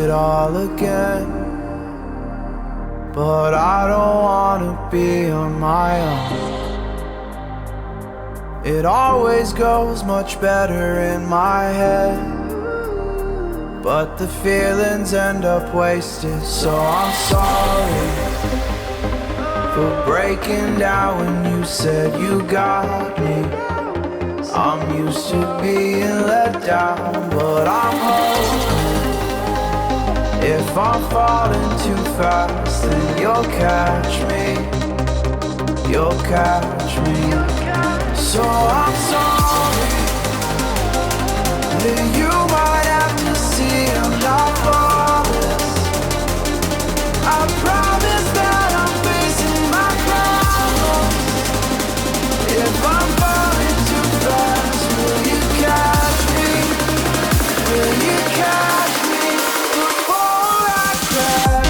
it all again, but I don't wanna be on my own. It always goes much better in my head, but the feelings end up wasted. So I'm sorry for breaking down when you said you got me. I'm used to being let down, but I'm hoping if I'm falling too fast, then you'll catch me. You'll catch me. So I'm sorry that you might have to see I'm not flawless. I promise that I'm facing my problems. If I'm falling too fast, will you catch me? Will you catch me before I crash?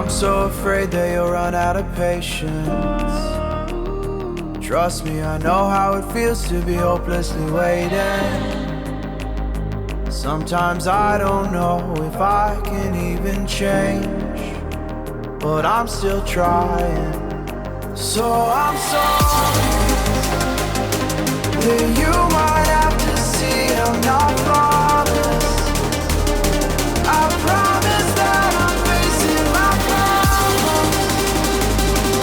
So afraid that you'll run out of patience. Trust me, I know how it feels to be hopelessly waiting. Sometimes I don't know if I can even change, but I'm still trying. So I'm sorry that you might have to see I'm not flawless. I promise that I'm facing my problems.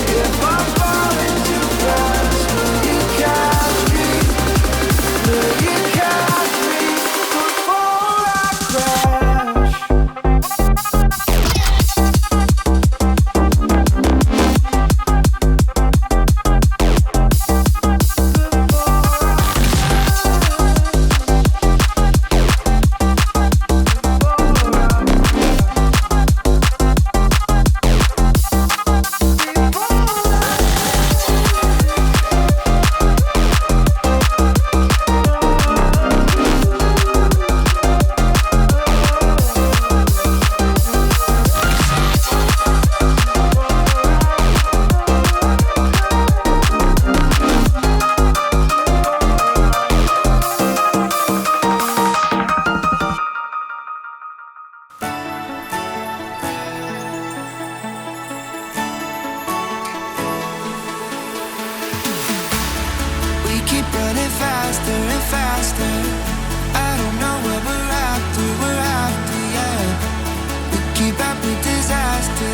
If I'm falling too fast, will you catch me? Will you catch me before I crash?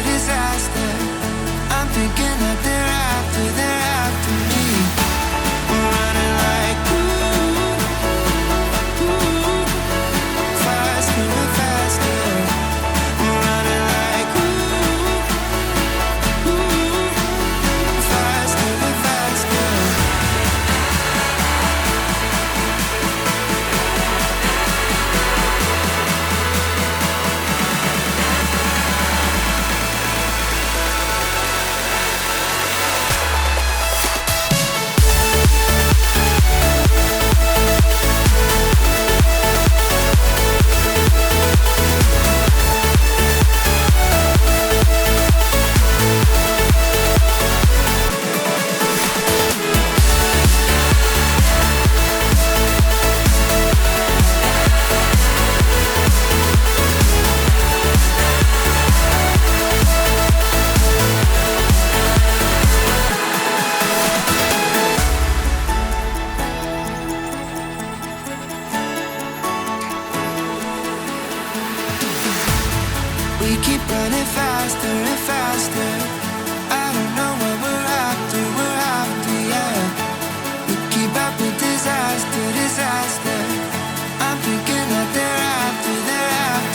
Disaster, I'm thinking that they're after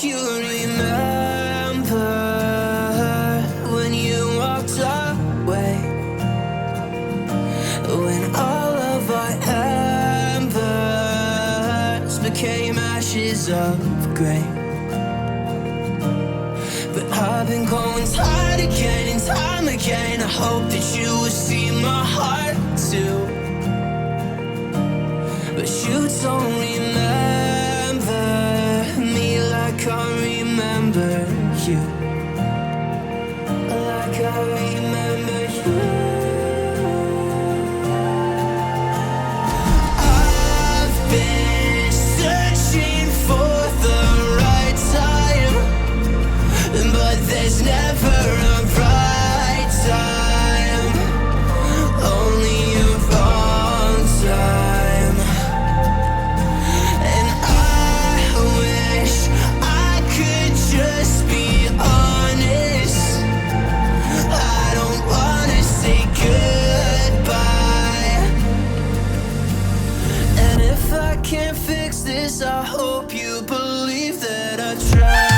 you remember when you walked away, when all of our embers became ashes of grey. But I've been going time again and time again. I hope that you will see my heart too. But you don't remember me like I remember you. Like I remember you. I've been searching for the right time, but there's never a right time, only a wrong time. And I wish I could just be honest. I don't wanna say goodbye. And if I can't fix this, I hope you believe that I tried.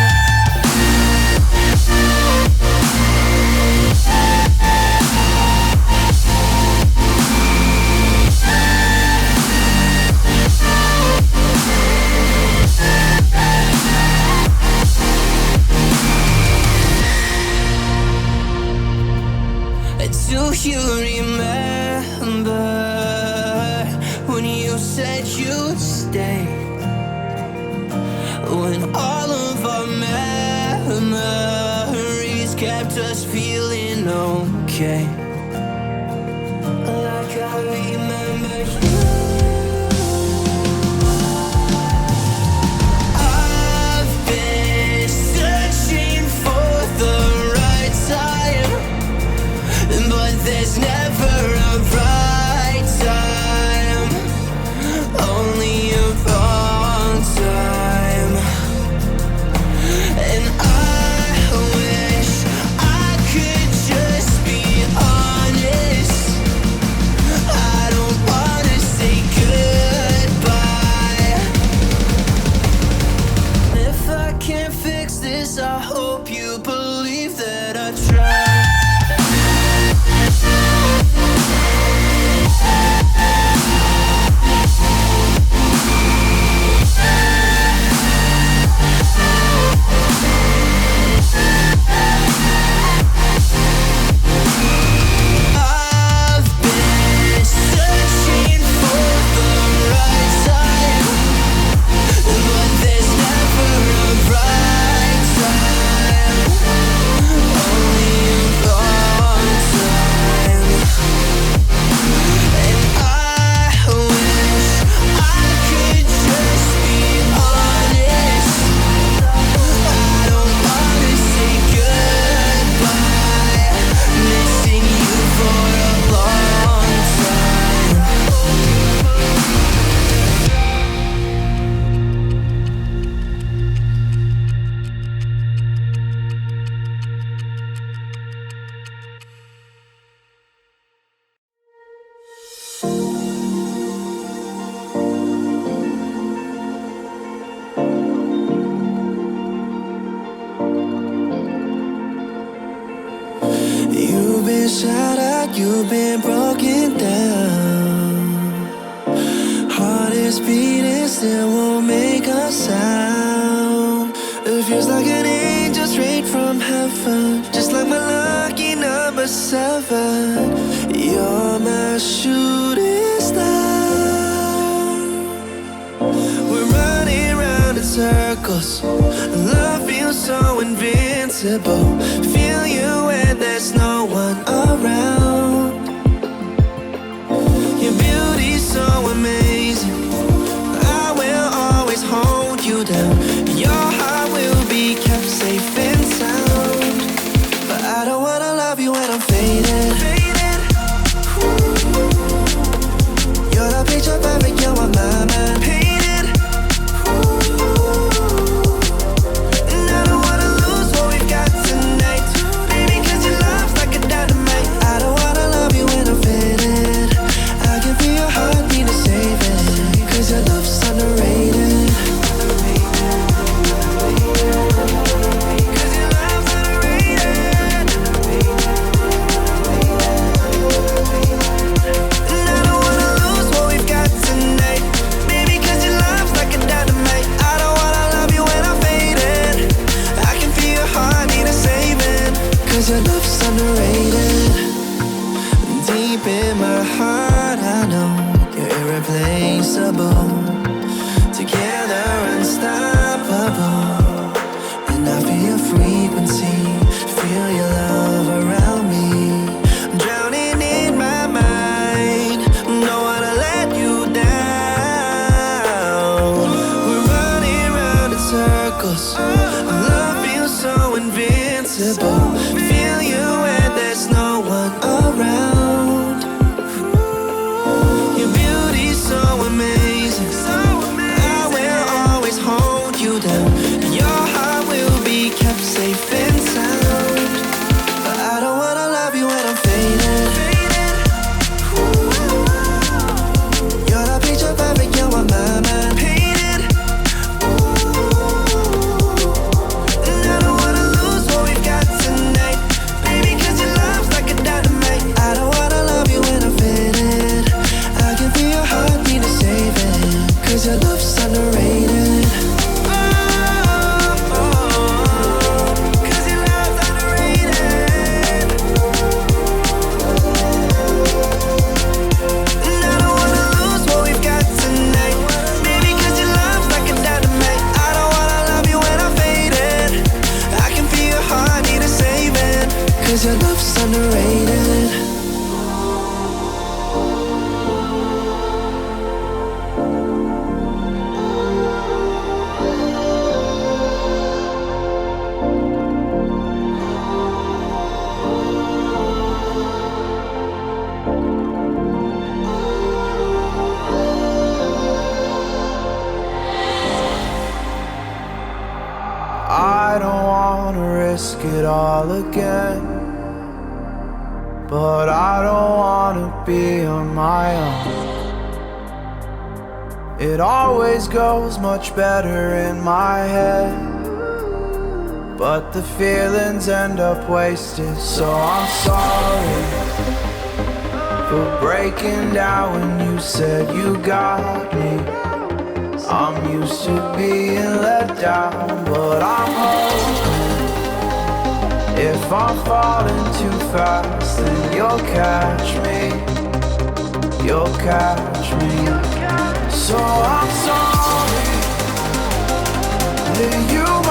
Do you remember when you said you'd stay? When all of our memories kept us feeling okay. Like I remember you. I've been searching for the right time, but there's never a right time, only a wrong time. And I wish I could just be honest. I don't wanna say goodbye. If I can't fix this, I hope you believe that I tried. You've been shattered, you've been broken down. Heart is beating, still won't make a sound. It feels like an angel straight from heaven, just like my lucky number 7. You're my shooting star. We're running round in circles. Love feels so invincible. Feel you when there's no one around. Your beauty's so amazing. I will always hold you down. Your heart will be kept safe and sound. But I don't wanna love you when I'm faded. You're the picture perfect, you're on my mind. Painted. And I don't wanna lose what we've got tonight. Baby, again, but I don't wanna be on my own. It always goes much better in my head, but the feelings end up wasted. So I'm sorry for breaking down when you said you got me. I'm used to being let down, but I'm hoping if I'm falling too fast, then you'll catch me. You'll catch me. So I'm sorry that you